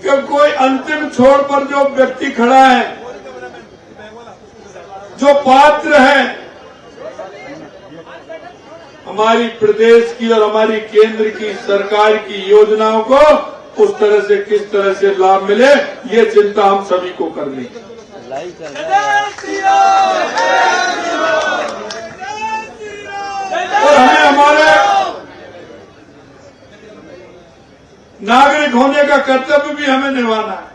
कि कोई अंतिम छोर पर जो व्यक्ति खड़ा है, जो पात्र है हमारी प्रदेश की और हमारी केंद्र की सरकार की योजनाओं को, उस तरह से किस तरह से लाभ मिले, ये चिंता हम सभी को करनी है। और हमें हमारे नागरिक होने का कर्तव्य भी हमें निभाना है।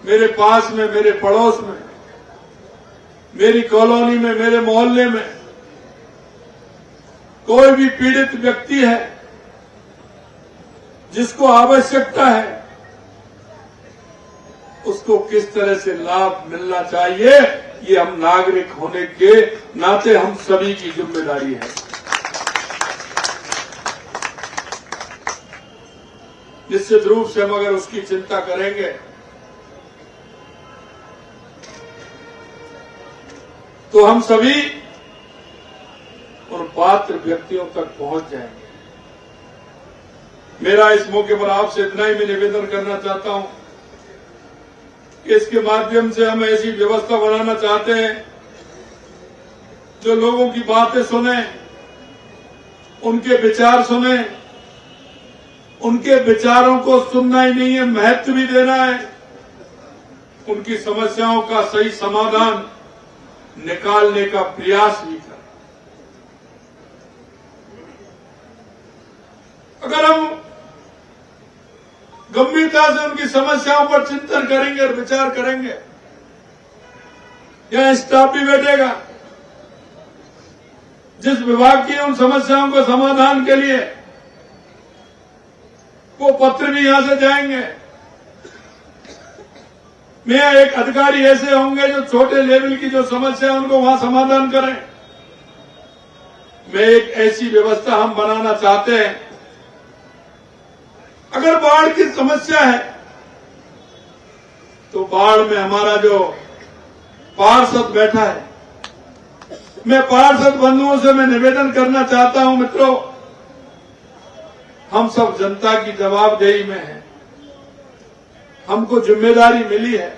मेरे पास में, मेरे पड़ोस में, मेरी कॉलोनी में, मेरे मोहल्ले में कोई भी पीड़ित व्यक्ति है जिसको आवश्यकता है, उसको किस तरह से लाभ मिलना चाहिए, ये हम नागरिक होने के नाते हम सभी की जिम्मेदारी है। निश्चित रूप से हम अगर उसकी चिंता करेंगे तो हम सभी उन पात्र व्यक्तियों तक पहुंच जाएंगे। मेरा इस मौके पर आपसे इतना ही मैं निवेदन करना चाहता हूं कि इसके माध्यम से हम ऐसी व्यवस्था बनाना चाहते हैं जो लोगों की बातें सुने, उनके विचार सुने, उनके विचारों को सुनना ही नहीं है, महत्व भी देना है, उनकी समस्याओं का सही समाधान निकालने का प्रयास भी करें। अगर हम गंभीरता से उनकी समस्याओं पर चिंतन करेंगे और विचार करेंगे, यह स्टाफ भी बैठेगा जिस विभाग की उन समस्याओं के समाधान के लिए, वो पत्र भी यहां से जाएंगे। मैं एक अधिकारी ऐसे होंगे जो छोटे लेवल की जो समस्या है उनको वहां समाधान करें। मैं एक ऐसी व्यवस्था हम बनाना चाहते हैं, अगर बाढ़ की समस्या है तो बाढ़ में हमारा जो पार्षद बैठा है, मैं पार्षद बंधुओं से मैं निवेदन करना चाहता हूं, मित्रों, हम सब जनता की जवाबदेही में हैं, हमको जिम्मेदारी मिली है।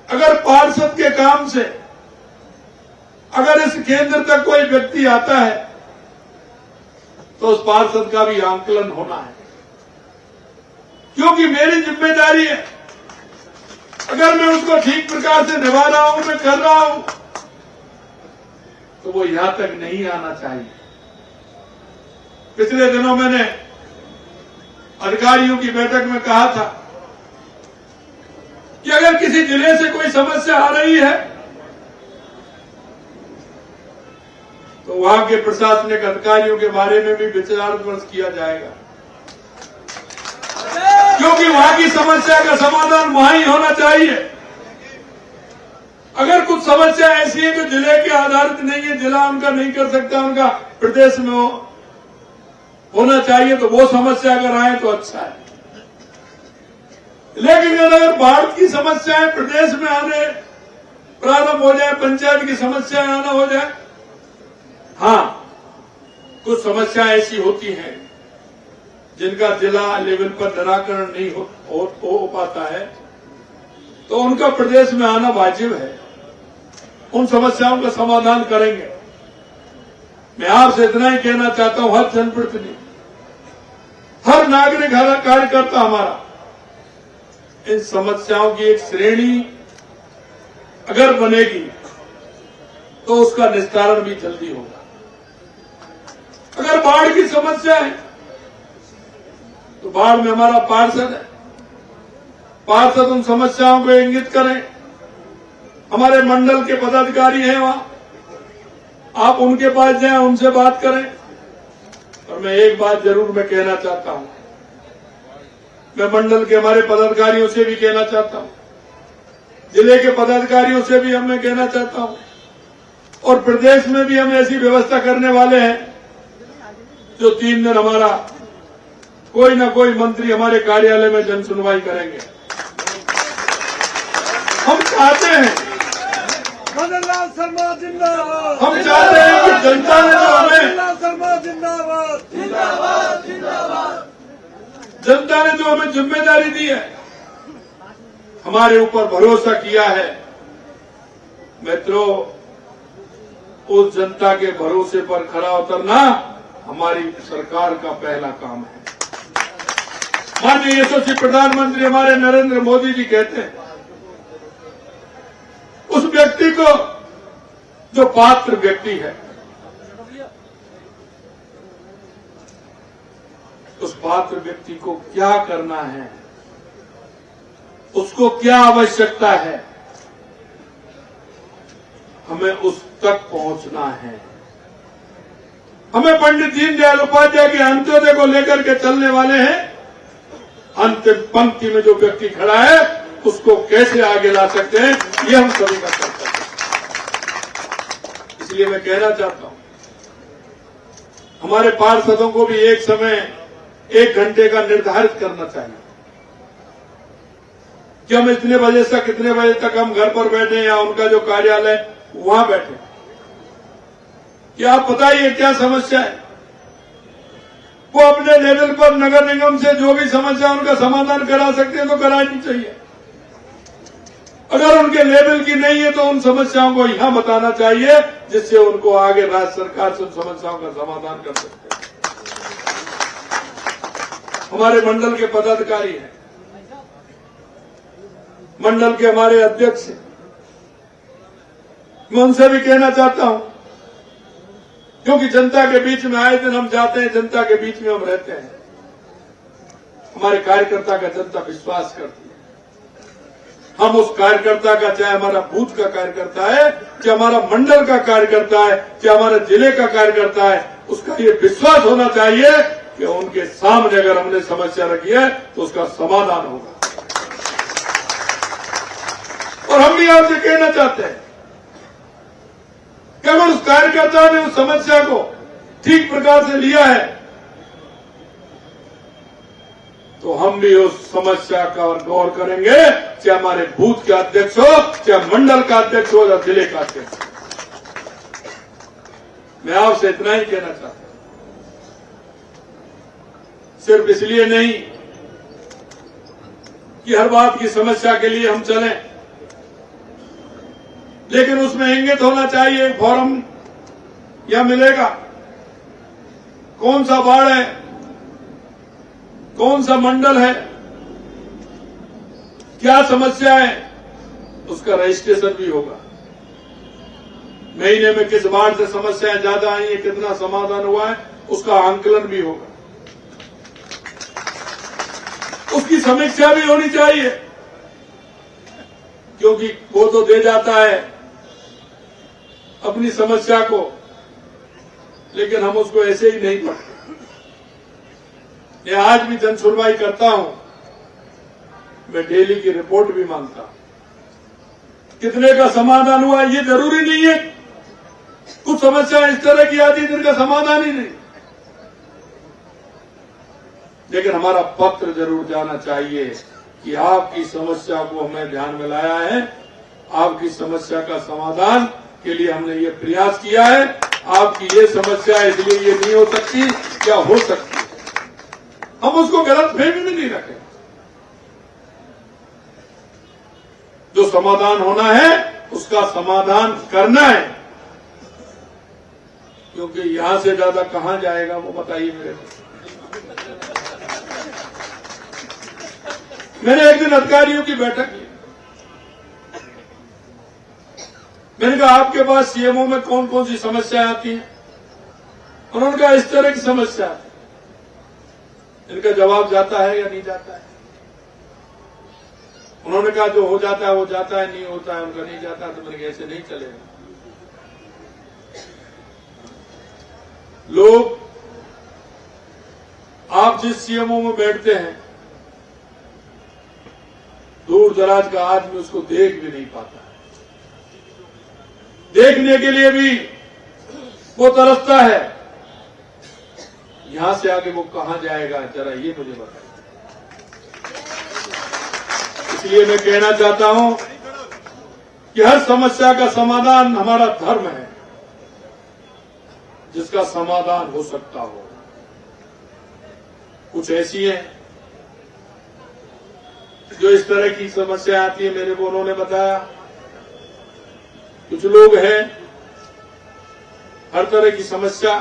अगर पार्षद के काम से अगर इस केंद्र तक कोई व्यक्ति आता है तो उस पार्षद का भी आंकलन होना है, क्योंकि मेरी जिम्मेदारी है। अगर मैं उसको ठीक प्रकार से निभा रहा हूं, मैं कर रहा हूं, तो वो यहां तक नहीं आना चाहिए। पिछले दिनों मैंने अधिकारियों की बैठक में कहा था कि अगर किसी जिले से कोई समस्या आ रही है तो वहां के प्रशासनिक अधिकारियों के बारे में भी विचार विमर्श किया जाएगा, क्योंकि वहां की समस्या का समाधान वहां ही होना चाहिए। अगर कुछ समस्या ऐसी है जो जिले के आधारित नहीं है, जिला उनका नहीं कर सकता, उनका प्रदेश में होना चाहिए, तो वो समस्या अगर आए तो अच्छा है। लेकिन अगर बाढ़ की समस्याएं प्रदेश में आने प्रारंभ हो जाए, पंचायत की समस्याएं आना हो जाए, हाँ, कुछ समस्याएं ऐसी होती हैं जिनका जिला लेवल पर निराकरण नहीं हो पाता है, तो उनका प्रदेश में आना वाजिब है। उन समस्याओं का समाधान करेंगे। मैं आपसे इतना ही कहना चाहता हूं, हर जनप्रतिनिधि, हर नागरिक, हर कार्यकर्ता हमारा इन समस्याओं की एक श्रेणी अगर बनेगी तो उसका निस्तारण भी जल्दी होगा। अगर बाढ़ की समस्या है तो बाढ़ में हमारा पार्षद है, पार्षद उन समस्याओं को इंगित करें। हमारे मंडल के पदाधिकारी हैं वहां, आप उनके पास जाएं, उनसे बात करें। और मैं एक बात जरूर मैं कहना चाहता हूं, मैं मंडल के हमारे पदाधिकारियों से भी कहना चाहता हूं, जिले के पदाधिकारियों से भी मैं कहना चाहता हूं, और प्रदेश में भी हम ऐसी व्यवस्था करने वाले हैं जो 3 दिन हमारा कोई न कोई मंत्री हमारे कार्यालय में जन सुनवाई करेंगे। हम चाहते हैं, मदन लाल शर्मा जिंदाबाद, हम चाहते हैं कि जनता ने जो हमें मदन लाल शर्मा जिंदाबाद, जिंदाबाद जिंदाबाद, जनता ने जो हमें जिम्मेदारी दी है, हमारे ऊपर भरोसा किया है, मित्रों, उस जनता के भरोसे पर खरा उतरना हमारी सरकार का पहला काम है। माननीय यशस्वी प्रधानमंत्री हमारे नरेंद्र मोदी जी कहते हैं, उस व्यक्ति को जो पात्र व्यक्ति है, उस पात्र व्यक्ति को क्या करना है, उसको क्या आवश्यकता है, हमें उस तक पहुंचना है। हमें पंडित दीनदयाल उपाध्याय के अंत्योदय को लेकर के चलने वाले हैं। अंतिम पंक्ति में जो व्यक्ति खड़ा है उसको कैसे आगे ला सकते हैं, ये हम सभी का कर्तव्य है। इसलिए मैं कहना चाहता हूं, हमारे पार्षदों को भी एक समय 1 घंटे का निर्धारित करना चाहिए कि हम इतने बजे से कितने बजे तक हम घर पर बैठे या उनका जो कार्यालय वहां बैठे। क्या आप बताइए क्या समस्या है, वो अपने लेवल पर नगर निगम से जो भी समस्या उनका समाधान करा सकते हैं तो करानी चाहिए। अगर उनके लेवल की नहीं है तो उन समस्याओं को यहां बताना चाहिए, जिससे उनको आगे राज्य सरकार से उन समस्याओं का समाधान कर सकते हैं। हमारे मंडल के पदाधिकारी हैं, मंडल के हमारे अध्यक्ष हैं, मैं उनसे भी कहना चाहता हूं, क्योंकि जनता के बीच में आए दिन हम जाते हैं, जनता के बीच में हम रहते हैं, हमारे कार्यकर्ता का जनता विश्वास करती है। हम उस कार्यकर्ता का, चाहे हमारा बूथ का कार्यकर्ता है, चाहे हमारा मंडल का कार्यकर्ता है, चाहे हमारे जिले का कार्यकर्ता है, उसका ये विश्वास होना चाहिए कि उनके सामने अगर हमने समस्या रखी है तो उसका समाधान होगा। और हम भी आपसे कहना चाहते हैं कि अगर उस कार्यकर्ता ने उस समस्या को ठीक प्रकार से लिया है तो हम भी उस समस्या का गौर करेंगे, चाहे हमारे बूथ के अध्यक्ष हो, चाहे मंडल का अध्यक्ष हो या जिले का अध्यक्ष। मैं आपसे इतना ही कहना चाहता हूं, सिर्फ इसलिए नहीं कि हर बात की समस्या के लिए हम चलें, लेकिन उसमें इंगित होना चाहिए। फॉर्म या मिलेगा, कौन सा वार्ड है, कौन सा मंडल है, क्या समस्या है, उसका रजिस्ट्रेशन भी होगा। महीने में किस वार्ड से समस्याएं ज्यादा आई है, कितना समाधान हुआ है, उसका आंकलन भी होगा। उसकी समीक्षा भी होनी चाहिए, क्योंकि वो तो दे जाता है अपनी समस्या को, लेकिन हम उसको ऐसे ही नहीं पढ़ते। मैं आज भी जन सुनवाई करता हूं, मैं डेली की रिपोर्ट भी मांगता हूं, कितने का समाधान हुआ ये जरूरी नहीं है। कुछ समस्या इस तरह की आती है जिनका समाधान ही नहीं, लेकिन हमारा पत्र जरूर जाना चाहिए कि आपकी समस्या को हमें ध्यान में लाया है, आपकी समस्या का समाधान के लिए हमने ये प्रयास किया है, आपकी ये समस्या इसलिए ये नहीं हो सकती, क्या हो सकती है। हम उसको गलत फहमी में नहीं रखें। जो समाधान होना है उसका समाधान करना है, क्योंकि यहां से ज्यादा कहां जाएगा वो बताइए मेरे को। मैंने एक दिन अधिकारियों की बैठक की, मैंने कहा आपके पास सीएमओ में कौन कौन सी समस्याएं आती हैं। उन्होंने कहा इस तरह की समस्या है। इनका जवाब जाता है या नहीं जाता है। उन्होंने कहा जो हो जाता है वो जाता है, नहीं होता है उनका नहीं जाता। तो मैंने कहा ऐसे नहीं चलेगा। लोग, आप जिस सीएमओ में बैठते हैं, दूर दराज का आदमी उसको देख भी नहीं पाता है। देखने के लिए भी वो तरसता है। यहां से आगे वो कहां जाएगा, जरा ये मुझे बताइए। इसलिए मैं कहना चाहता हूं कि हर समस्या का समाधान हमारा धर्म है, जिसका समाधान हो सकता हो। कुछ ऐसी हैं जो इस तरह की समस्या आती है मेरे को उन्होंने बताया। कुछ लोग हैं हर तरह की समस्या,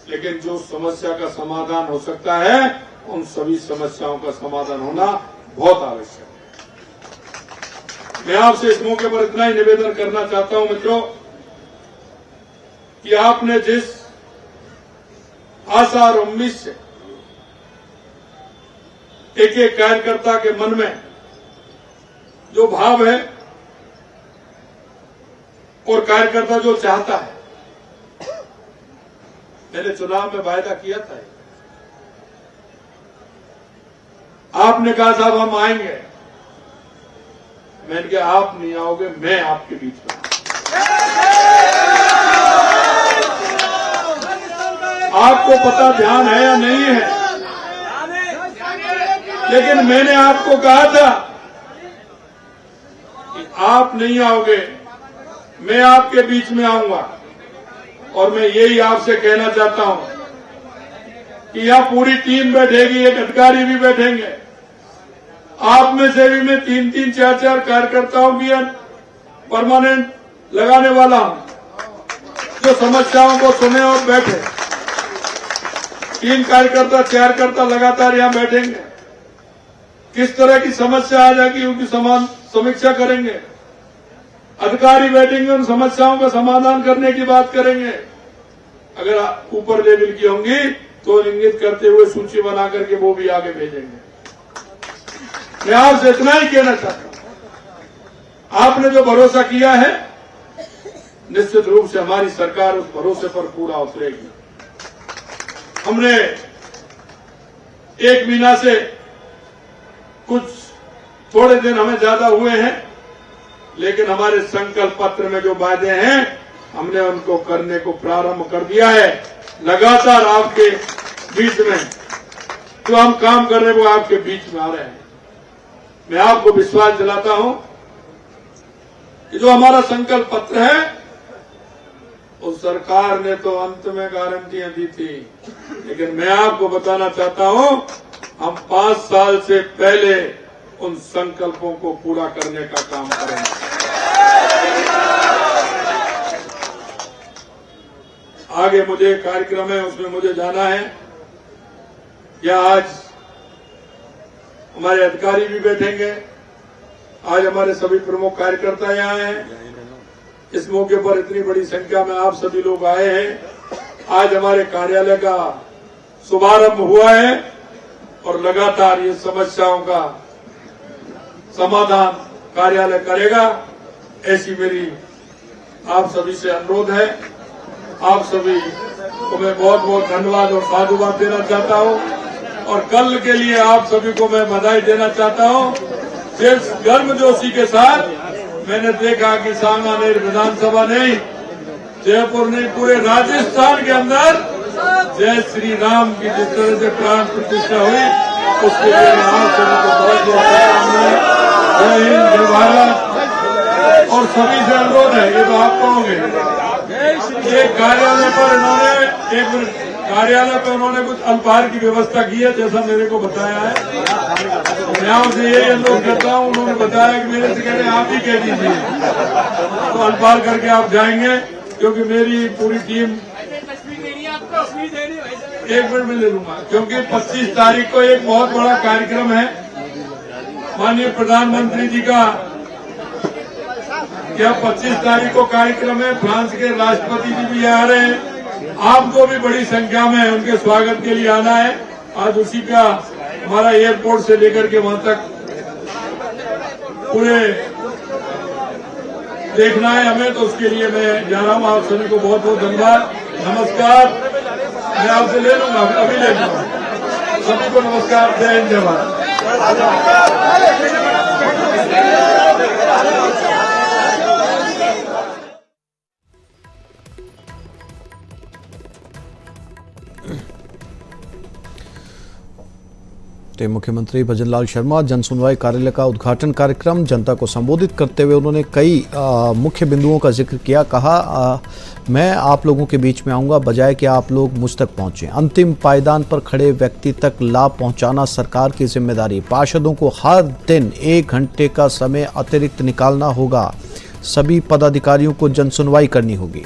लेकिन जो समस्या का समाधान हो सकता है उन सभी समस्याओं का समाधान होना बहुत आवश्यक है। मैं आपसे इस मौके पर इतना ही निवेदन करना चाहता हूं मित्रों कि आपने जिस आशा और उम्मीद से एक एक कार्यकर्ता के मन में जो भाव है और कार्यकर्ता जो चाहता है, मैंने चुनाव में वायदा किया था, आपने कहा साहब हम आएंगे, मैंने कहा आप नहीं आओगे, मैं आपके बीच में। आपको पता ध्यान है या नहीं है, लेकिन मैंने आपको कहा था कि आप नहीं आओगे, मैं आपके बीच में आऊंगा। और मैं यही आपसे कहना चाहता हूं कि यहां पूरी टीम बैठेगी, एक अधिकारी भी बैठेंगे, आप में से भी मैं 3-3, 4-4 कार्यकर्ताओं की परमानेंट लगाने वाला हूं, जो समस्याओं को सुने और बैठे। 3 कार्यकर्ता, 4 कार्यकर्ता लगातार यहां बैठेंगे, किस तरह की समस्या आ जाएगी उनकी समीक्षा करेंगे, अधिकारी बैठेंगे, उन समस्याओं का समाधान करने की बात करेंगे। अगर ऊपर लेवल की होंगी तो इंगित करते हुए सूची बना करके वो भी आगे भेजेंगे। मैं आपसे इतना ही कहना चाहता हूं, आपने जो भरोसा किया है निश्चित रूप से हमारी सरकार उस भरोसे पर पूरा उतरेगी। हमने 1 महीना से कुछ थोड़े दिन हमें ज्यादा हुए हैं, लेकिन हमारे संकल्प पत्र में जो वादे हैं हमने उनको करने को प्रारंभ कर दिया है। लगातार आपके बीच में जो हम काम कर रहे हैं वो आपके बीच में आ रहे हैं। मैं आपको विश्वास दिलाता हूं कि जो हमारा संकल्प पत्र है उस सरकार ने तो अंत में गारंटियां दी थी, लेकिन मैं आपको बताना चाहता हूं हम 5 साल से पहले उन संकल्पों को पूरा करने का काम करेंगे। आगे मुझे कार्यक्रम है, उसमें मुझे जाना है। या आज हमारे अधिकारी भी बैठेंगे, आज हमारे सभी प्रमुख कार्यकर्ता यहाँ हैं। इस मौके पर इतनी बड़ी संख्या में आप सभी लोग आए हैं। आज हमारे कार्यालय का शुभारंभ हुआ है और लगातार ये समस्याओं का समाधान कार्यालय करेगा, ऐसी मेरी आप सभी से अनुरोध है। आप सभी को मैं बहुत बहुत धन्यवाद और साधुवाद देना चाहता हूं और कल के लिए आप सभी को मैं बधाई देना चाहता हूं। जिस गर्मजोशी के साथ मैंने देखा कि सांगानेर विधानसभा नहीं, जयपुर नहीं, पूरे राजस्थान के अंदर जय श्री राम की जिस तरह से प्राण प्रतिष्ठा हुई, उसके लिए आप सभी को बहुत बहुत शुभकामनाएं। जय हिंद, जय भारत। और सभी से अनुरोध है, ये तो आप कहोगे, ये कार्यालय पर उन्होंने कुछ अल्पाहार की व्यवस्था की है, जैसा मेरे को बताया है। मैं आपसे यही अनुरोध करता हूँ, उन्होंने बताया कि मेरे से कह रहे आप ही कह दीजिए, तो अल्पाहार करके आप जाएंगे, क्योंकि मेरी पूरी टीम 1 मिनट में ले लूंगा, क्योंकि 25 तारीख को एक बहुत बड़ा कार्यक्रम है। माननीय प्रधानमंत्री जी का क्या 25 तारीख को कार्यक्रम है, फ्रांस के राष्ट्रपति जी भी आ रहे हैं, आपको भी बड़ी संख्या में उनके स्वागत के लिए आना है। आज उसी का हमारा एयरपोर्ट से लेकर के वहां तक पूरे देखना है हमें, तो उसके लिए मैं जा रहा हूं। आप सभी को बहुत बहुत धन्यवाद, नमस्कार। मैं आपसे ले लूंगा, अभी ले लूंगा। सभी को नमस्कार, जय हिंद, जय भारत। तो मुख्यमंत्री भजन लाल शर्मा जन सुनवाई कार्यालय का उद्घाटन कार्यक्रम जनता को संबोधित करते हुए उन्होंने कई मुख्य बिंदुओं का जिक्र किया। कहा मैं आप लोगों के बीच में आऊंगा बजाय कि आप लोग मुझ तक पहुंचे। अंतिम पायदान पर खड़े व्यक्ति तक लाभ पहुंचाना सरकार की जिम्मेदारी। पार्षदों को हर दिन 1 घंटे का समय अतिरिक्त निकालना होगा। सभी पदाधिकारियों को जन सुनवाई करनी होगी।